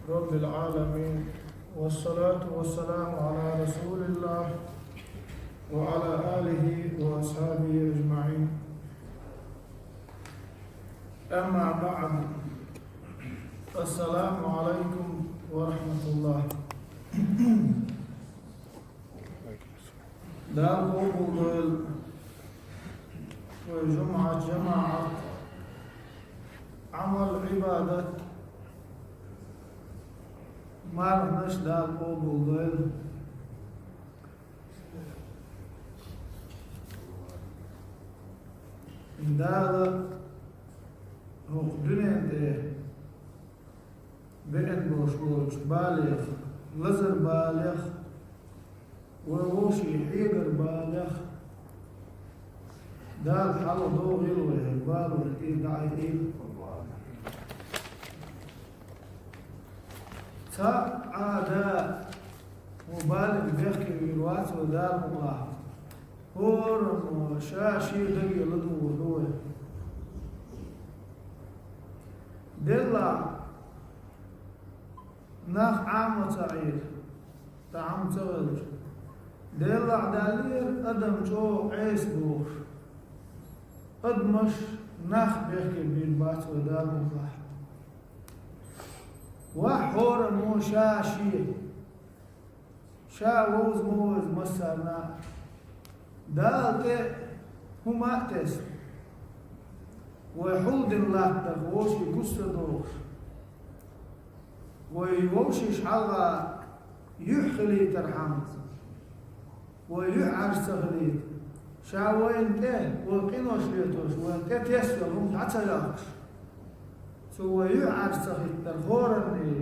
رب العالمين، والصلاة والسلام على رسول الله وعلى آله وأصحابه أجمعين. أما بعد، السلام عليكم ورحمة الله. دار قبول جماعة عمل عبادة مرنش دار قبول دار هقدرين بين بوش بالغ لزر بالغ ووشي حيدر بالغ دال حلو دو غلوه بالغ دعيين تا عادا مبالغ بيحكي بالوات ودال مغلاه هور شاشي دقي لدو ودوه دلا ناخ عام تعير تعام تغلر دلا عدالير أدم جو عيس بوش أدمش ناخ بيحكي بالبات ودال مغلاه وحور مو شاشي شا ووز موز مسرنا دالته هما تس ويحود الله تغوشي قصدوش ويوشيش حلا يحخلي ترحمت ويحعر سغليت شا وين تين وقينوش ليتوش وين تيسر هم تعتلاقش سو يحعر سغليت ترخورني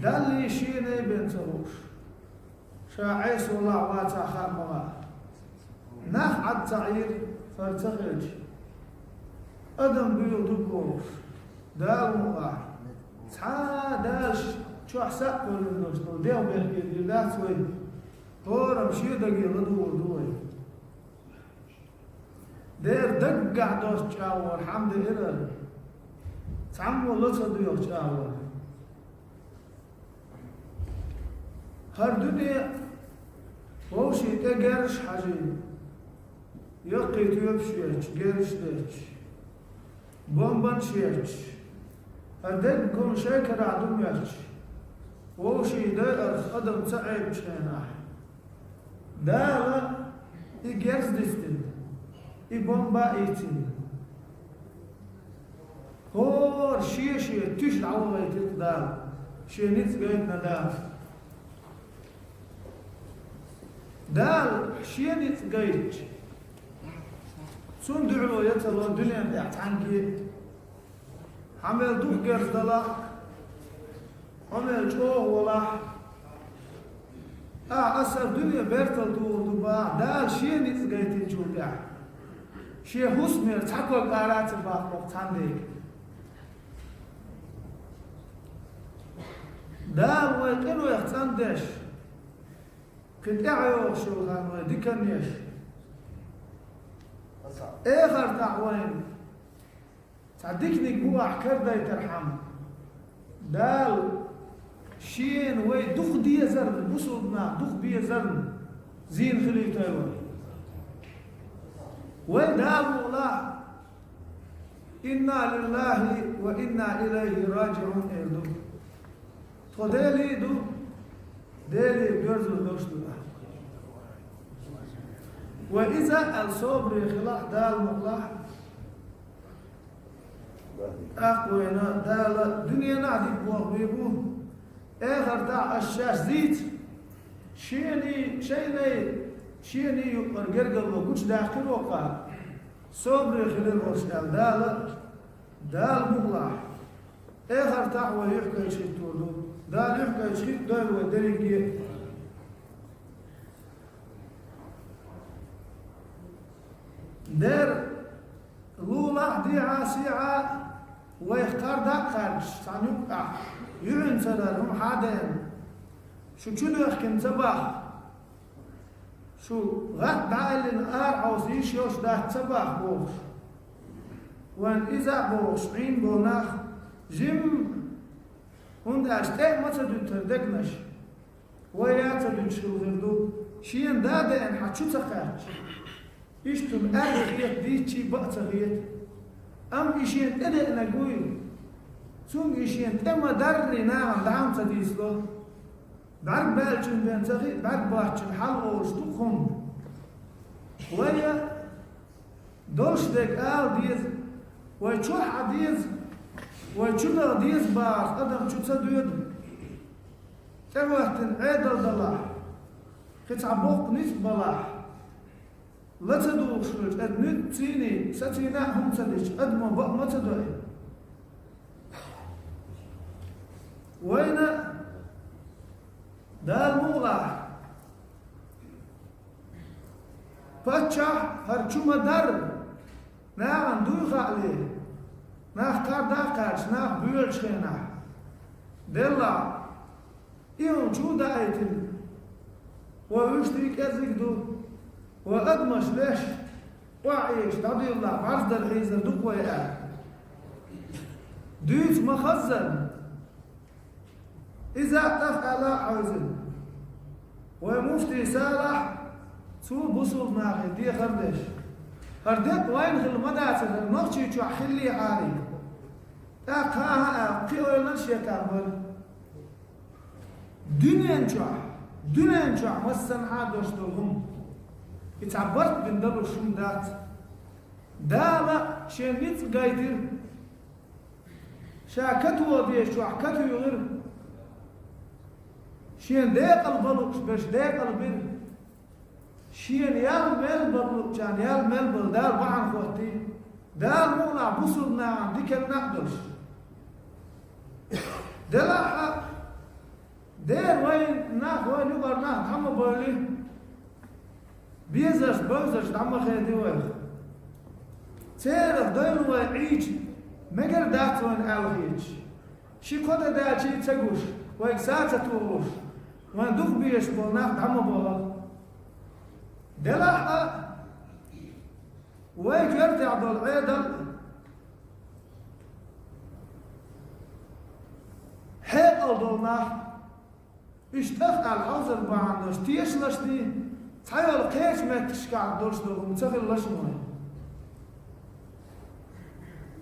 دالي شيني بنتروش شا عيس والله واتا خامغا ناخ عد تعير فارتخرج أدم بيو دبوش دال مغاح تا داش شو حساب كل الناس ديو بيحكي ديلات وين طور مشي دقي لدور دوي دير دقع دوش تشاور الحمد لله تعمو لطا ديو تشاور هر دنيا ووشي تقرش حجين يقيت يبشيش قرش ديش بومبان شيش أدقكم شاكر عدم يرش ووشي دائر خدم تعب شيناح دالا يقرز ديستن يبومبا ايتن هور شيشي تيش العوضة يتدال شينيت قيتنا دال شينيت قيت سون دعوة يتلو الدنيا يعتعنكي حمل دوخ قرز دلاح حمل جوه ولاح أسر دنيا بيرتل دور دباع دال شينيت قيت جوكا شي حسمير تحكو قارات باقوق تانديك دال ويقنو يختاندش كتاعيو شوغان ويدكنيش اخر دعوين تعديكني بوح كرداي ترحم دال شين وي دخ دي زرن بصودنا دخ بي زرن زين خلي تايوان وي دال والله إنا لله وإنا إليه راجعون إلدو توديلي دو ديلي بيرزو دوشتو وإذا الصبر خلاح دال مغلاح أقوينا دال دنيا نعدي بوغبيبو آخر دع الشاش زيت شيني يقرقرقل وقوش داخل وقال صبر خلال ورشال دال مغلاح آخر دعوة يحكي شيء تولو دال يحكي شيء دال ودريقية دير لولا دي عاسيعة ويختار دا خارج سانيوك يعين سدارهم حادين شو يحكي صباح شو غد دايل الآر عوزيش يوش ده صباح بوش وان إذا بوش عين بوناخ جم und steht ما تدركناش ويا تدرشوا غردو شين دادا إن حتشو تقاش إشتم أرغيت ديتشي بأتغيت أم إشين إدئ نقوي سون إشين تما دري ناغم دعم تديسلو بعد بالشن بين تغي بعد باحشن حلقة وشتوخم ويا دوش دك آل ديز ويشوح ديز ويشودا ديز باس أدم شو تدود كوهتن عيدل دلاح كتعبوق نيس بلاح لا تدوق شلوش أدنيت تيني ستينا هم تدش أدما بق ما تدوي وين دار مغلح باتشا هرچوما در ناغن دوی خالی ناغ کار داقاش ناغ بيولش خيناح دلا إيون شو دايتن ويشتري كذلك دو وأدمش ليش وعيش تعطي الله بعرض الحيزة دوك وياه دويت مخزن إذا تفعل حوزن ومفتي سالح سو بصل ناخي دي خردش هردت وين خل مداتن المخشي شو حلي عاري تاقاها قيول نشي كامل دنيا شو مسن عادوش دوهم يتعبرت بن دبر شم دات دالا شنيت قايدر شاكتو وديش شو حكتو يغير شين ديق البلوكش باش ديق البر شين يال ميل بلوك كان يال ميل بل دال بعن خوتي دال مولا بصرنا عن ديك النقدش دلاحة دير وين ناخ وين يقر ناخ حما بولي بيزش بوزش دعما خيدي ويخ تعرف دير ويعيش مقر دات وين أوهيج شي كودا داتشي تسقوش ويك ساعة توغوش وين دوخ بيش بول ناخ دعما بول دلاحة ويك يرتع دول عيدل حيق دول ناخ اشتاق على الحوزر بعندش تيش لشتي تحيل قيش ما تشكع دورش دوغم تغل لشموي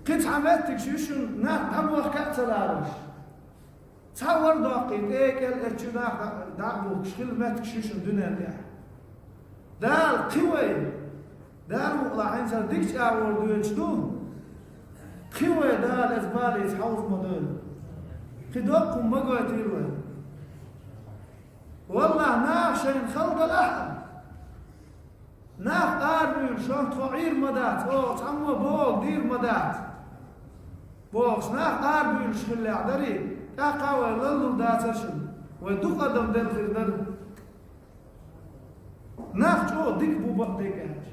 قيت عملتك شوشن ناق دموخ كأتلارش تصور داقيت ايكل اتشو ناق دعبوك شخل ماتك شوشن دنيا ديح دال قوي دال مقلعين سر ديكش اعور دويتش دو قوي دال ازبالي يتحوز مدول قدوكم مقوى تيروي والله ناق شين خلق الأحد ناق قاربيل شون تغير مدات او تعمو بوغ دير مدات بوغش ناق قاربيل شخلي عدري تاقاوي للو داتشن ويدو قدم دل غير دل ناق جو ديك بوبق ديك اهج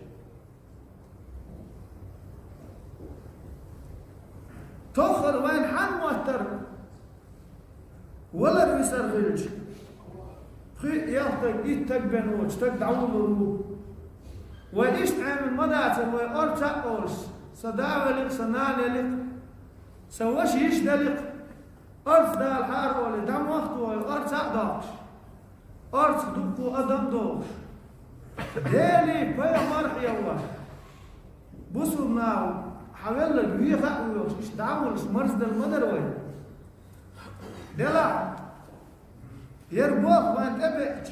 توخر وين حن موتر ولا ريسر غيرش ياخدك إيتك بنوش تك دعوه وإيش تعمل مداتر ويأرتع أورس صداوة لك صنانة لك سواش يش دلك أرث دا الحار ولي دم وقت ويأرتع داش أرث دقو أدم دوش ديلي بيا مرح يواش بصوا ناو حاول لك بيخا ويوش إيش دعوه لش مرز دا المدر وين دلع يربوخ وانت أبعج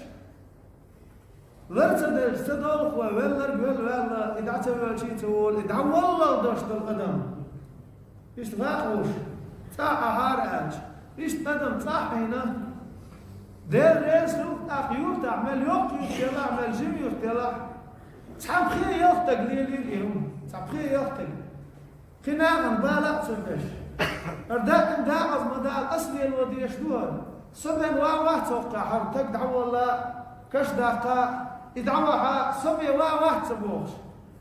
لرسد الصدوخ وولر قول والله إذا تقول شيء تقول إذا والله دوش بالقدم إيش تغاقوش ساعة هارج إيش قدم صح هنا دير ريس لوك أخيور تعمل يوك يلا عمل جيم يوك يلا صحاب خير يوختك ليلي اليوم صحاب خير يوختك خناغن بالك سنتش أرداء داعز مدى الأصلي الودي يشدوها صبين واحد توقع حرب تقدع والله كش داقة يدعوها صبي واحد سبوش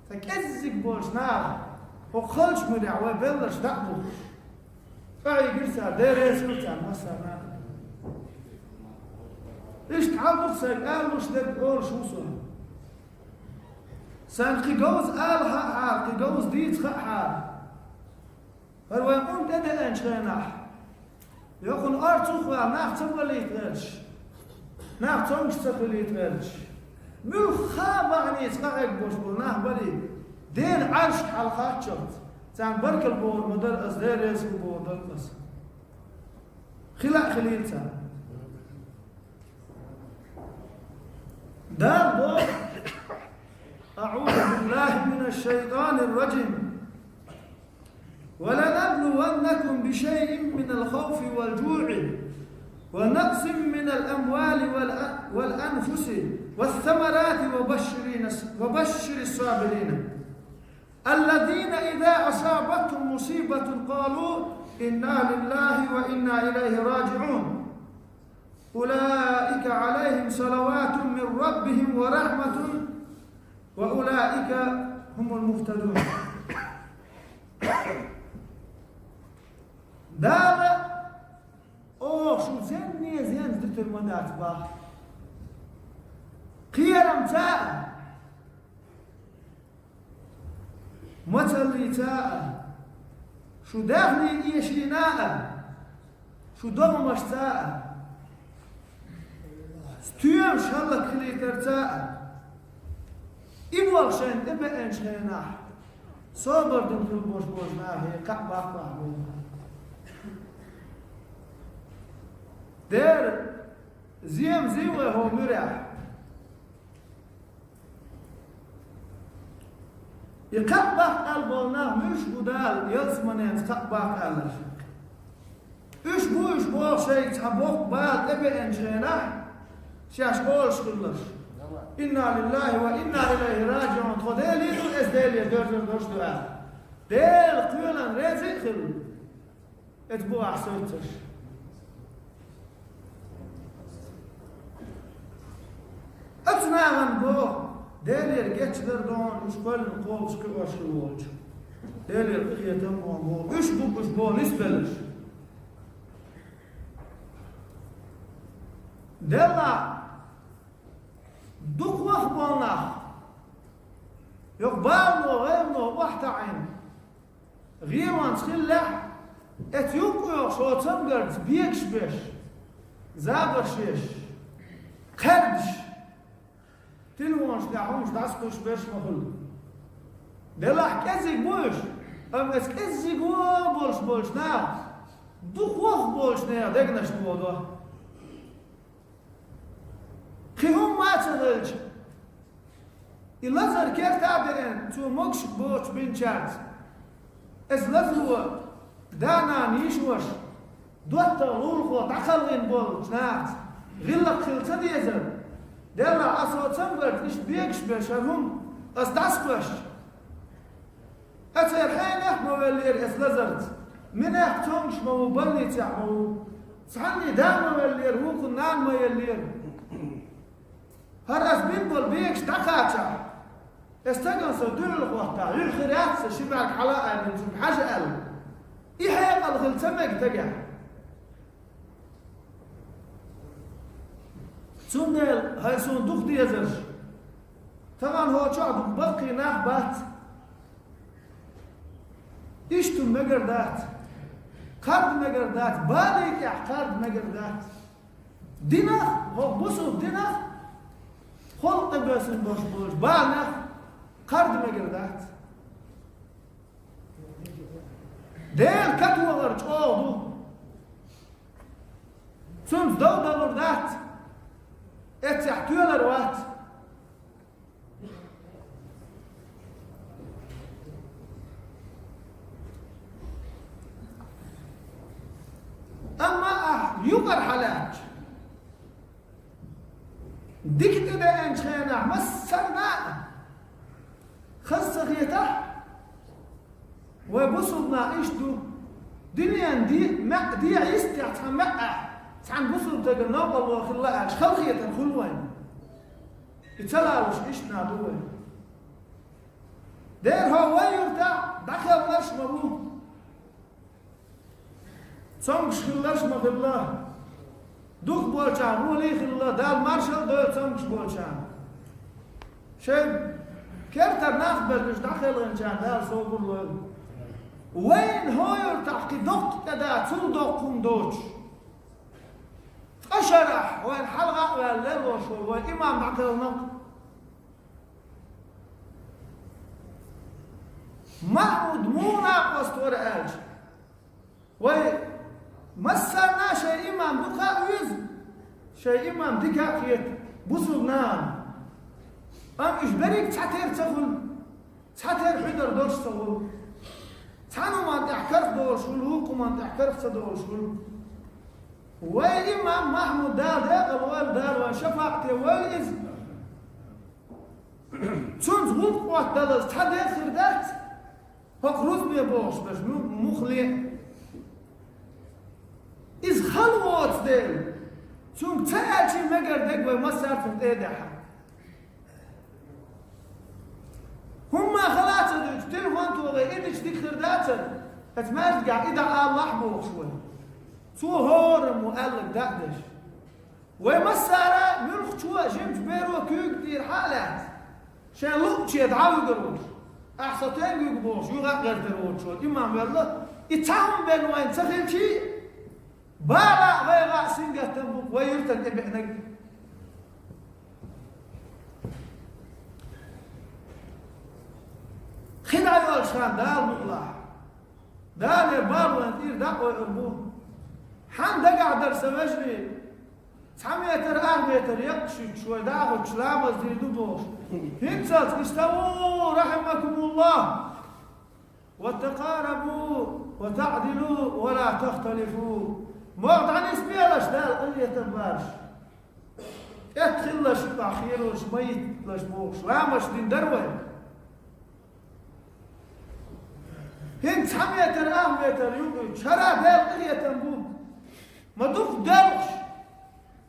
فكزك بوش نار وخلش مريع ويبلش دعبوش فاي قرسا ديري سلطان مسا إيش تعبط سيقال مش دقور شو صنع سان قيقوز آل حار قيقوز ديت خحار فالوين قمت أدى أنش غيناح يكون أرتوخ وناخ تبليت غيرش ناخ تونش تبليت غيرش مل خابعني يتقعد بوش بناه بلي دين عرش حلقات شرط تان برك البور مدر أصدار يسو بور دلقس خليل تان دار بور أعوذ بالله من الشيطان الرجيم ولنبلونكم بشيء من الخوف والجوع ونقص من الأموال والأنفس والثمرات وبشر الصابرين الذين إذا أصابتهم مصيبة قالوا إنا لله وإنا إليه راجعون أولئك عليهم صلوات من ربهم ورحمة وأولئك هم المهتدون. دابا شو زين زدت المنات باه قيرم تاء متلي تاء شو داخلي يشيناء شو ضمش تاء ستيوم شالك كلي ترتاء إبوال شين إبا إن شيناح صبر دمتل بوش ناهي قعبا دير زيوه هو مرح يقبح قلبنا مش بدال يلزمنين تقبح قلبه إيش بو شيء تحبوك بعد إبا إن شيناح شاش قولش كلش إنا لله وإنا إليه راجعون تخديلي دول إزديلي دوش دعاء ديل قيولا ريزي خلو اتبو أحسوتش اتناغن بو ديل يرجيتش دردون إش كل نقوبش كواش الوجه ديل يرقية تموان بو إش بو نسبلش ديلا دوك وخبونا يقبالنا غيرنا واحد عين غيران تخلح اتيوكو يخشو تنقرد بيكش بيش زابرشيش خردش تلوانش دعونش داسكوش بيش مخل دلاح كزيك بوش ام اس كزيك بولش نا دوك وخبولش نا دقنش نوضوه خيهم ما تدلج اللازر كيف تعبرين تو مكش بوش بنشات اس لازلو دانا نيشوش دوتا لولخو تخلين بول جنات غلق خلطة ديزر ديلا أصوات تنبرد إش بيكش بشرهم أس داسكوش أترحين إحنا واللير اس لازرت من إحتونش مو بلي تعمو صحني دانا واللير هو كنان ما يلير هرس بينبول بيكش تقاطع استغنى دول الوقت الخيرات شبع الحلقه من جم حاجه قال يحيق الخلتمك تقع سندل هاي صندوق ديزر طبعا هو شعب بقي نحبات اشتو مقردات قرد مقردات بالك يا قرد مقردات دينا هو بصوا دينا خلق بس بوش بالنا قرد مقردات ديل كتوه ورج اوضو سنز دو دلوردات اتحتوه لروات اما يقر حلاج ديك تبا انشينا مسرنا خصغيته وبصدنا ايشدو دنيا دي عيستي اتمقع عن بصد تجنب الله خلاها خلقيه خلوين يتلاوش ايشنا دوين دير هو يرتع دخل لش مبو صمش خلاش ما بالله دوك بولشان ولي خلا دال مارشال دو صمش بولشان شيء كرتر ناخبل مش داخل انشان دال صوب وين هو يرتع كي دوك كدا تل دوكم دوش شرح وين حلقة ولا وشو وإمام عقلنا محمود مو ناقص ورقاج ومسرنا شيء إمام بقى ويز شيء إمام دكا خيط بصل نام أم إجباريك تحتير تغل تحتير حدر دورش تغل تحنو ما تحكرف دورش والهوكو ما تحكرف تدورش وإمام محمود دار داقل دار وشفاقته والإز تونز غلق وقت دلز تحدير خردات فقروز بيبوش باش مخلي إز خلوات ديل تون تأتي مقر دق ومسار في الإيداحة هما خلاص تلفون توغي إيدش ديك خردات اتماش قاعد إذا الله بوش شوي تو هور مؤلق دقدش ومسارة ملخ شوي جمج بيرو كيوك دير حالات شان لوك شي يدعاو يقروش أحسطين يقبوش يغير دروش شو إمام يالله يتعاون بين وين تخيل شي بالا غير سنجة تنبوك ويرتن إبعنك خدع يولشان دال مقلع دال يبال وانتير دقوة يربوه حان دقع درس مجري 900 متر يقشي شوي داغو شلامز دي دبوش هنسات استووا رحمكم الله وتقاربوا وتعدلوا ولا تختلفوا موعد عن اسبيلش دال قلية البارش ادخلش تأخير وشميت لشبوش لامش دين دروي هن 900 متر يوم شرا دال قلية تنبوك مدوخ دالش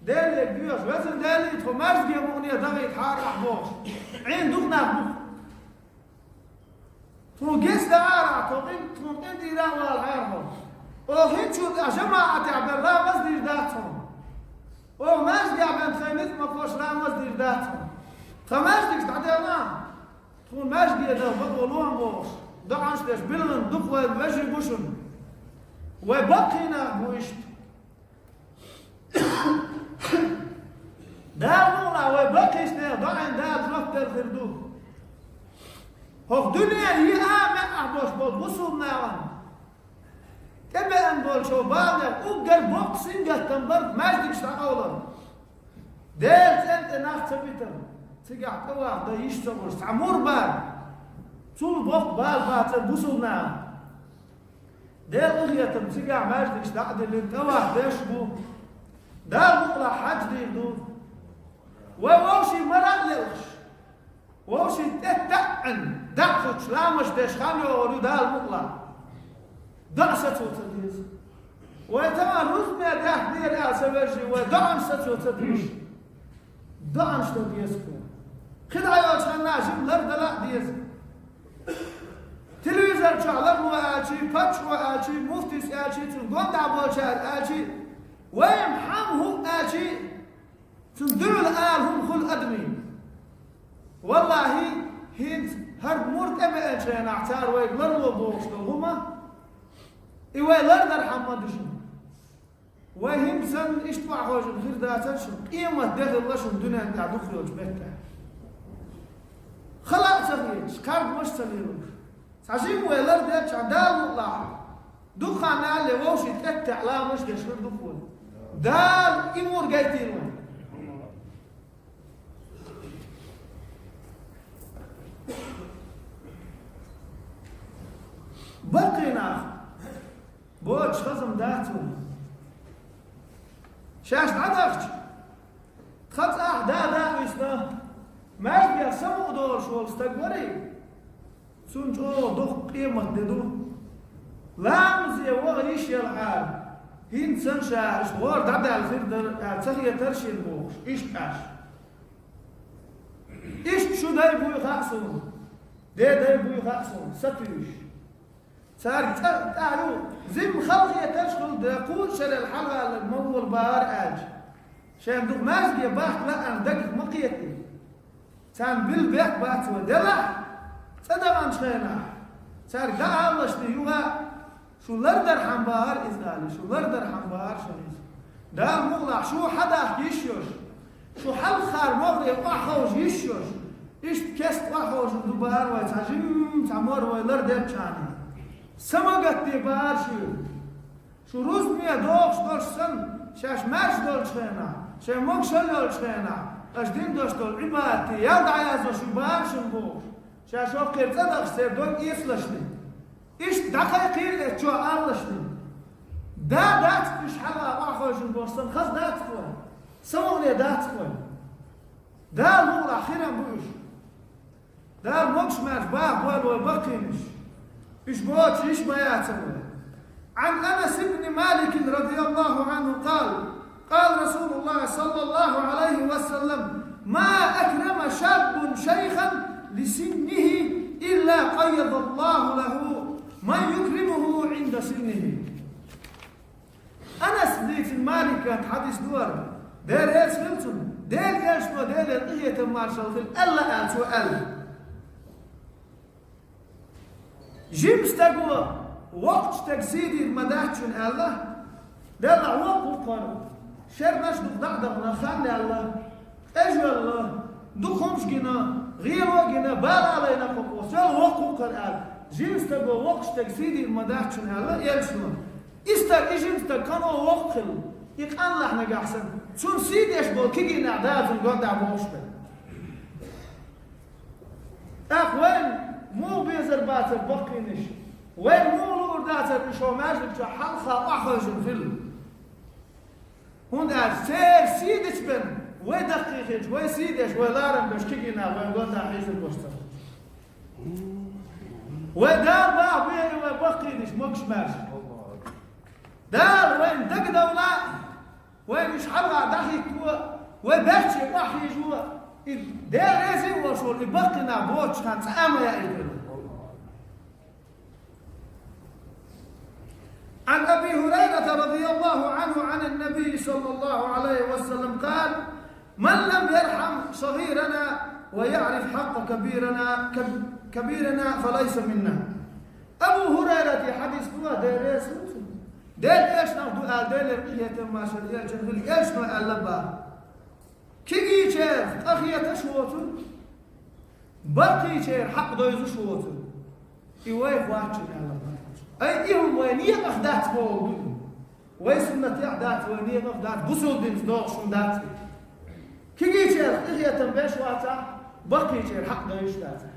دالي بيوش وزن دالي تخماش دي مغنية دغي تحارح بوش عين دوخنا بوخ تون جيس دعارة تون انتي دا والحارهم وهين شو جماعة عبد الله مصدر داتهم وماش دي عبد خيمت مفوش لا مصدر داتهم خماش ديك تعدينا تون ماش دي دا بطولوهم بوش دعانش داش بلغن دخوة الوجه بوشن وبقينا بوشت دار نولا وبقيش دعين دار زفتر فردوه هو دنيا هي آمن أحبوش بود بصوب ناوان كما أنبول شو بالغ أقل بوكسينجا تنبرد ماجدك شتاقولا ديرت أنت ناخت سبيتر تقع قواه دا يشتغل تعمور بار طول بوك باتر بصوب ناوان دير أغيتم تقع ماجدك شتاقد اللي انتواه ديشبو دار نولا حج ديردو ووشي مراد لوش ووشي تتعن دعفت شلامش ديش خامي وورو دال مقلا دعسة تدريس ويتما رزمي داح دير سويجي ودعن ستو تدريس دعن تدريسكو خدع يوش الناشم لردلا ديز تلويزر شعلق وآتي فتش وآتي مفتس آتي تنقوم دعبو شهر آتي ويمحمهم آتي تندروا الآن هم خل أدمي والله هنت هرب مورت أما أنشان اعتار ويقلر وبوشتو هما إيوه لردر حمدشن وهم سن اشتبع خوشن غير داتشن قيمة داخل الله شن دنيا انت عدو خيوش بيتا خلاص سغيش كارد مش سليروش سعشيم ويلر داتش عدال مطلع دخان علي ووشي تكتع لا مش دشر دخول دال إمور قايتين وين بقينا بوش خزم داتهم شاش عدفتش خز دا ويسنا ما يبقى سمو دور شو استقبري سنجو دخ قيمة ددو لامزي وغريش يلعاب هين سنشا اشوار دعدا الفردر تخيا ترشي البوش ايش باش ايش شو داي بوي خاصون داي بوي خاصون ستويش صار تعالوا زم خلقي تشغل دقول شل الحلقة المول بار اج شان دوك ماز دي باخ لا انا دقق مقيتي سان بالبيك بات ودلع تدمان شينا صار دا الله شنو يوغا شو لردر حنبار ازالي شو لردر حنبار شنو دال مغلق شو حدا يشوش شو حل خار مغري واخوش يشوش إيش كست واخوش دوبار ويتعجم تعمر ويلر ديب چاني سمقت ديبار شو روز مية دوغش دولش سن شاش ماش دولش خينا شاش مقشل دولش خينا اش دين دوش دول عبادتي يالد عيازو شو بار شنبوش شاش وقير تدخ سير دول إيسلشني إيش دقيقين شو أرلشني دا دات إيش حلا واخوش نبوستن خز دات خوي سمغلي دات خوي دا المغرى أخيرا بوش دا المقش ماش باه بول وبقينش إيش بوش إيش ما ياتوه عن أنس بن مالك رضي الله عنه قال رسول الله صلى الله عليه وسلم ما أكرم شاب شيخا لسنه إلا قيض الله له من يكرمه عند سنه. أنس بن مالك كان حديث دور دير إيش فلتون دير إيش ما دير القية مارشال خل ألا أنتو أل جيمس تقوى وقت تجسيدي المداحشون الله دلع وقت قرب شر نشدق دعدقنا خلي الله اجو الله دخمش جنا غيره جنا بال علينا قوة شل وقت قرب جيمس تقوى وقت تجسيدي المداحشون الله يلشون استر جيمس تكانوا وقت خل يقان لحنا قحسن شون سيديش بول كيجي نعداد القدع بوشبه وين مو بيزر باتر بقينش وين مو لورداتر بشو ماجد شو حلقة أخرج الفيلم هنا سير سيدش بن وين دقيقش وين سيدش وين لارم بش كيجينا وين قلنا حيث البشتر وين دار باه بيري وين بقينش مكش ماجد دار وين دق دولا وين مش حلقة دقيق وين بحشي وحي جوا دار ريزي وشو اللي بقينا بوتش كان تعامل يا إلفيلم. عن أبي هريرة رضي الله عنه عن النبي صلى الله عليه وسلم قال من لم يرحم صغيرنا ويعرف حق كبيرنا فليس منا. أبو هريرة حديث دوا دير ايش ناخدو دير القية ما شريال جنبل ايش نوع اللبا كيجي شير أخية شوتو بقي شير حق دويزو شوتو إيوايف واتشن اللبا أي إيهم وينية أخدات فوق ويسمت أخدات وينية أخدات بسول دين دوغ شندات كيجي شير أخية تنبيش واتا بقي شير حق دويش داتا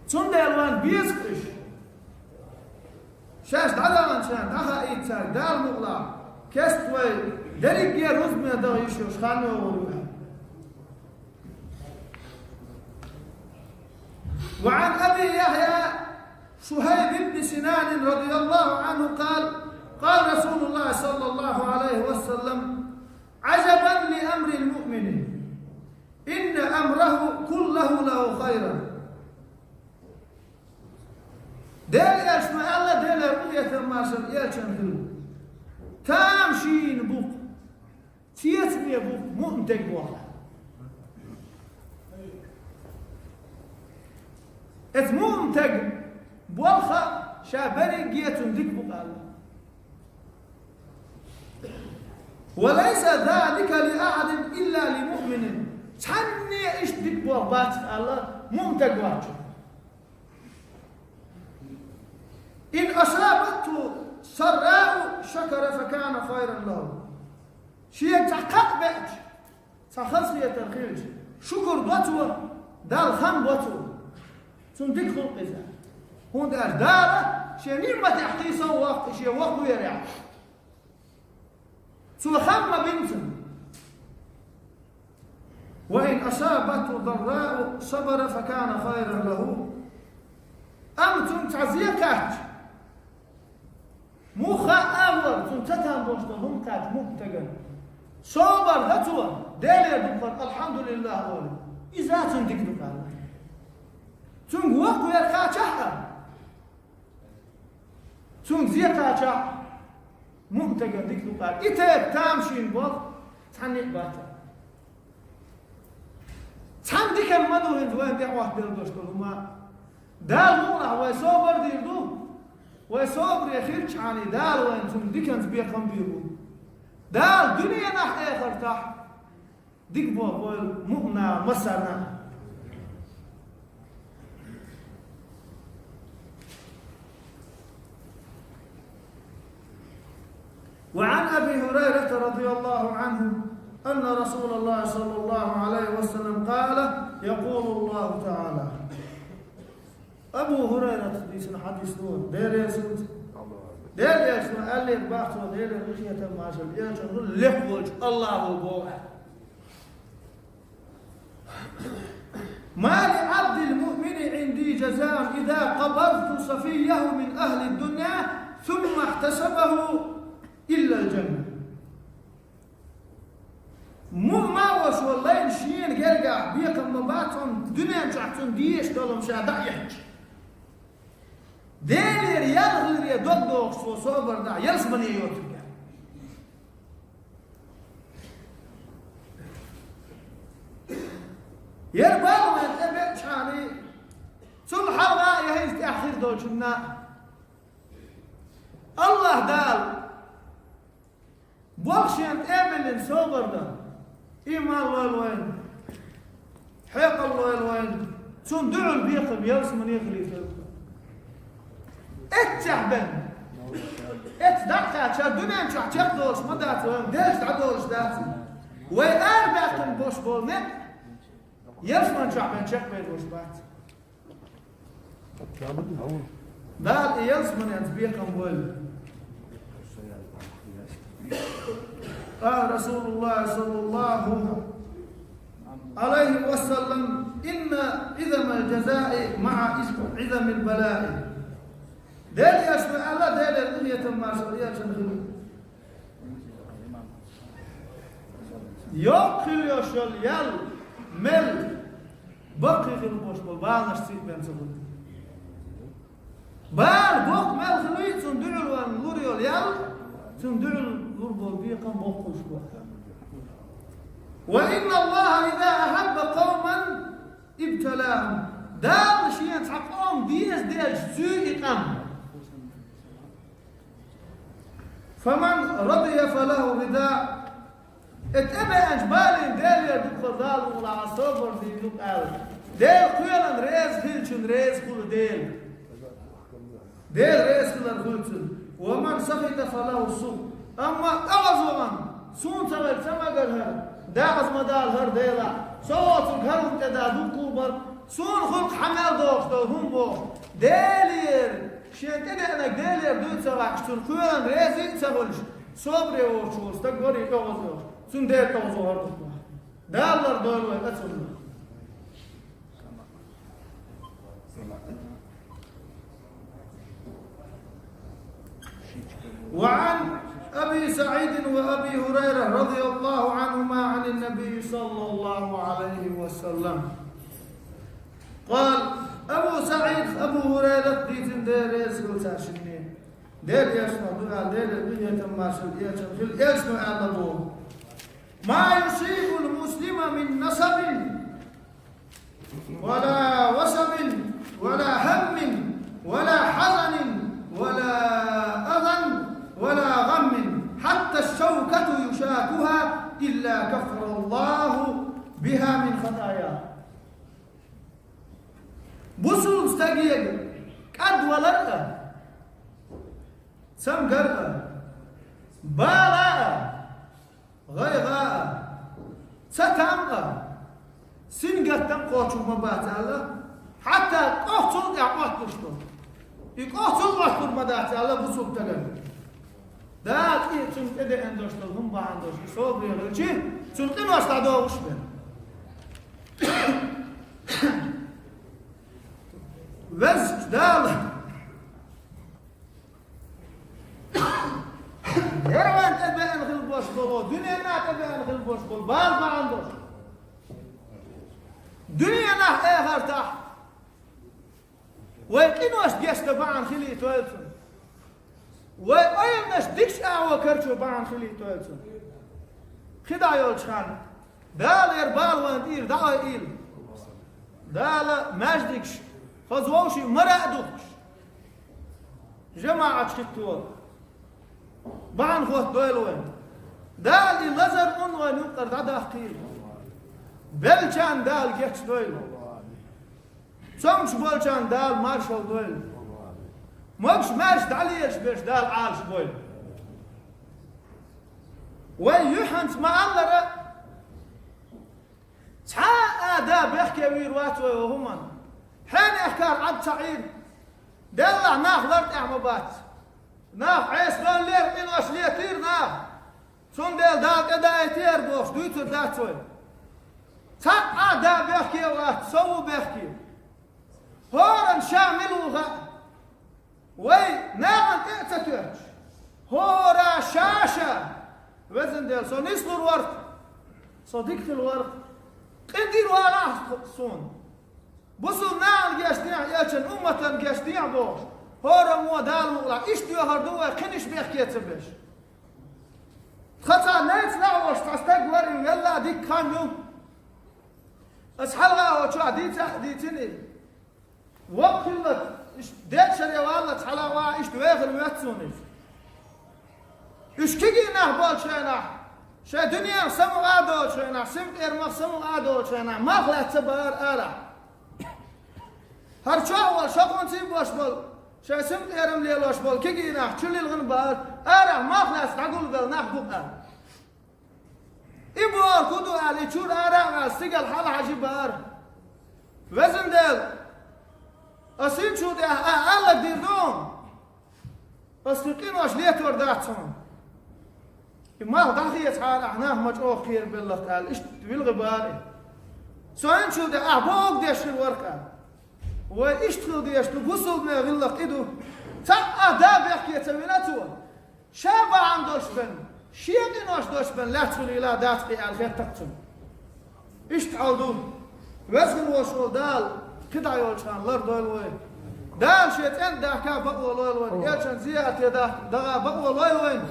تنده الوان بيسكش شاش دعوان شان دخا إيتسار دال مغلا كستوي دريق جير رزمي دغيشوش خانو ولوها. وعن أبي يحيى شهيب بن سنان رضي الله عنه قال رسول الله صلى الله عليه وسلم عجبا لأمر المؤمن إن أمره كله له خيرا. ديل يشمع الله ديل رؤية ماشر يلشن تامشين بوق تيتمي بوق مؤمتك بوق مؤمتك بوخة شابري جيتون ديك بوق الله وليس ذلك لأحد إلا لمؤمن تحني إيش ديك بوق بات الله مؤمتك بوق إن أصابته سراء شكر فكان خيرا له. شيء تحقق بيت تخصية الخير شكر بطوة دال خم بطوة تندك خلق إذا هون دار شيء نعمة تحقيصا وقت شيء وقت يريع سو خم بنتم وإن أصابته ضراء صبر فكان خيرا له. أمتم تعزيكات مخا أول تنتتهم بوشتهم كات مبتغن صبر ذاتوا ديلي دكتور الحمد لله أول إذا تندك دكتور تنق وقو يركاتها تنق زيكاتها مبتغن دك دكتور إتاك تامشين بوض تحنيق باتا تحن ديك المدو هندوين دعوة بيردوشتهم دال مولع ويصبر ديردو وصبر يخيرش عني دال وانتم ديكنز بيقم بيقول دال دنيا نح آخر تحت ديك بقول مؤمنة مسرنا وعن أبي هريرة رضي الله عنه أن رسول الله صلى الله عليه وسلم قال يقول الله تعالى أبو هريرة حديث نور دير يسود دير يسود قال لي باختو دير رخية ماشل يقول لحوج الله بوح ما لعبد المؤمن عندي جزاء إذا قبضت صفيه من أهل الدنيا ثم احتسبه إلا الجنة ما وش والله نشين قرقع بيكم مباتهم دنيا جعتهم ديش دولهم شادع يحج ديلي ريال غير يدودوش وصوبر دا يلسمن يوتك يربالوا يتبع شاني ثم حلقة يهيز تأخير دوشنا الله دال بوكشين تقابل صوبر دا إيمان والوين حيق الوين ثم دعوا البيق بيلسمن يغلي فيه اتعبن اتدقى الدنيا نشوح تشبدوش ما داتهم ديش تعدوش داتي ويقاربكم بوش بولنك يلسمن شعبن شك بيدوش بات بال يلسمن يتبيكم بول قال رسول الله صلى الله عليه وسلم إن عظم الجزاء مع عظم البلاء ديل يشبه الله ديل الدنيا ما شريعة شنخلو يوكل يشل يل مل بقي في المشبه بال نشتيك بين سبب بال بق مل خلويت سندعو الوان يل سندعو الغرب بيقا بقوش بقى وإن الله إذا أحب قوما ابتلاهم دال شيئا تحقهم ديش سوء قام فمن رضي فله رداء اتبع أجبال ديل يدوك ذال ولا عصابر دي دوك آل ديل قيلا ريز خلشن ريز خل ديل ريز خل خلشن ومن سخط فله السوء أما أغزوان سون سوال سمقر هر دا عزمدال هر ديلا صوتك هر انتدا دوك كوبر سون خلق حمل دوش دو هم بوش ديلير شيء كده أنا ديلير دوت سواء شتون قيلا ريزين سوالش صبري وشوش تقولي أغزوش سون ديل أغزو هر دوك دالر دولوه أتسون وعن أبي سعيد وأبي هريرة رضي الله عنهما عن النبي صلى الله عليه وسلم قال أبو سعيد أبو هريرة ديتن ديريس وتاشنين دير يسمع دعا دير الدنيا تماشل يشمل يسمع الله ما يصيب المسلم من نصب ولا وصب ولا هم ولا حزن ولا أذى ولا غم حتى الشوكة يشاكها إلا كفر الله بها من خطاياه بصوا استقيق قد ولرقة سم قرقة بالاء غيغاء ستامقة سنقة تنقوش مبات الله حتى قوتوا يعقوت تشتر يقوتوا قوتوا مبات الله بصوا تقل دات إيه تنقدر أندوشتر هم باندوش صوب يغلشي تنقدر أستعدوا وشبه وز دال يروان تبع الخلبوش بولو دنيا نا تبع الخلبوش بول بال باندوش دنيا نا إيه هرتاح ويكينوش ديش تبعان خلي تويلسون وأيمنش ديكش أعوى كرشو بعن خلي تويلسون خدا يولشخان دال يربال واندير دعوة إيل دال ماجدكش فزووشي مرأ دوكش جماعة شكتوا بعن خوت دويلوين دال اللزر وين يقدر دادا خير بلچان دال جيكس دويل سمش بلچان دال مارشال دويل مش ماش داليش بيش دال عالش دويل وين يحنت ما الله تحا آداب يحكي ويرواتوا وهما حين يحكار عبد سعيد دلع ناخ لرد اعمبات ناخ عيس دون لير من وشليتير ناخ شون دل دات ادايتير بوش دويتر داتوي تحا آداب يحكي وات سوو بيحكي هورن شاملوها وي ناغن اعتتوش هورا شاشة وزن دل سو نسلو الورق صديقة الورق قدير وراح صون بصوا نال جاشتيع ياشن أمة جاشتيع بوش هورا مو دال مغلا إشتيو هردوه قنش بيحكي تبش خطا نيت نعوش تستقبر يلا ديك كان يوم أسحلها وشو ديتني وقت لك ديت شري والله تحلوا إشتو ياخل وياتسوني إش كيجي نهبال شيناح شا دنيا سمو آدو شيناح سمت إرمخ سمو آدو شيناح ما خلات تبار آلا هر شاول شاقون سيب واش بول شا سمت إرم ليل واش بول كيجي ناح شلي الغن بار آلا ما خلات تقول بل ناح بوك آل إبوار كدو آلي چور آلا سيقل حال حجي بار وزن دل أسين شو دي آلك دير دوم أسلقين واش ليه تورداتهم ما ضحية حال أعناه مجروح خير بالله قال إيش بالغباري سوين شو ده أحبوك ديش الورقة وإيش تخل ديش تبصل ما غلق إدو تبقى داب يحكي تميناتو شابا عن دوش بن شيئا نوش دوش بن لا تخلي لا داتقي على الخير تقتل إيش تعودون وزن وشول دال كدا يولشان لردو الوين دال شيطان داكا بقوة الوين يلشان زيات يدا دغا بقوة الوين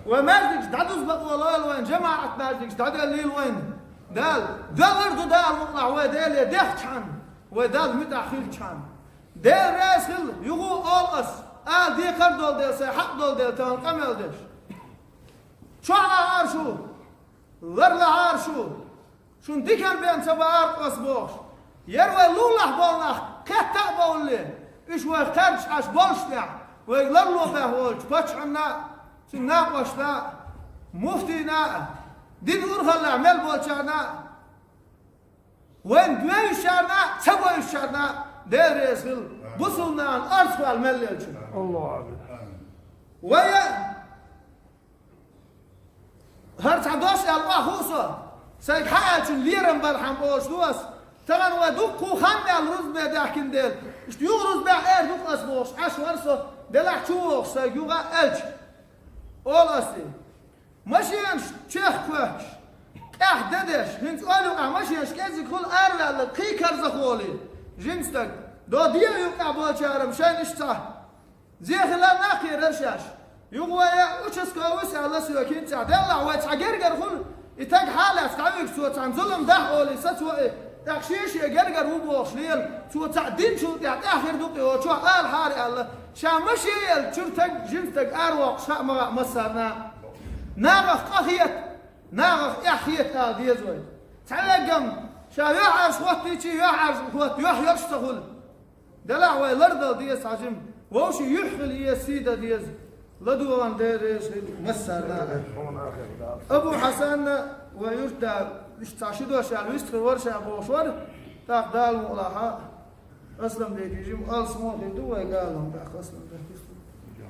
وماجدكش دعدوز بقوة الوين جماعة ماجدكش دعدو الليل وين دال دالردو دال مقلع ودال يديخ كان ودال متأخير كان دال راسل يغو أولس آل دي قردول ديل سي حق دول ديل تان قمل ديش شو عارشو لرلا عارشو شون دي كان بين سبار قصبوش يروي لولح بولناخ كتا بولي إيش ويختارش عش بولشتع ويغلرلو بهولش بچعنا سنا وشنا مفتينا دين أرخل عمل بولشانا وين دوي شانا سبوي شانا دير يسخل بصلنا عن أرسل الملل الله عبد ويا هرت عدوش الواحوسة سيك حاجة ليرن برحم بوش دوس تمن ودوكو خمي الرز بيداكين ديل اشت يغرز بيع اير دوك اسبوش عش ورسو دلع تشوخ سيك يوغا الج اول اسي ماشيانش تشيخ كوش اح ددش هنت اولوغا ماشيانش كازي كل ارلا قي كرزخولي جنستك دو ديا يوقع بوشارم شان اشتاه زي خلال ناقي رشاش يغويا وشسكو وسع لسيو كنت دلع ويتعقرقر خل يتاق حالة تعويق سوى عن ظلم ده أولي ستوى تاكشيش يقرقر وبوش ليل سوى تعدين شو تعد آخر دوقي وشو آل حاري الله شا مشيل شرتك جنتك أروق شا مغا مسارنا ناغخ قخيت ناغخ إحيت هذه يزوي تعلقم شا يعرش وقتيشي يعرش وقت يحيرش تغل دلع ويلرد ديس عجم ووشي يحخل يسيدة ديس لدوان ديريش مسارنا أبو حسن ويرتع يستعشدوا شعر ويستخر ورشع بوشور تاق دال مغلاحة أسلم ديك يجيب ألسمون دي دوا قال لهم تاق أسلم ديك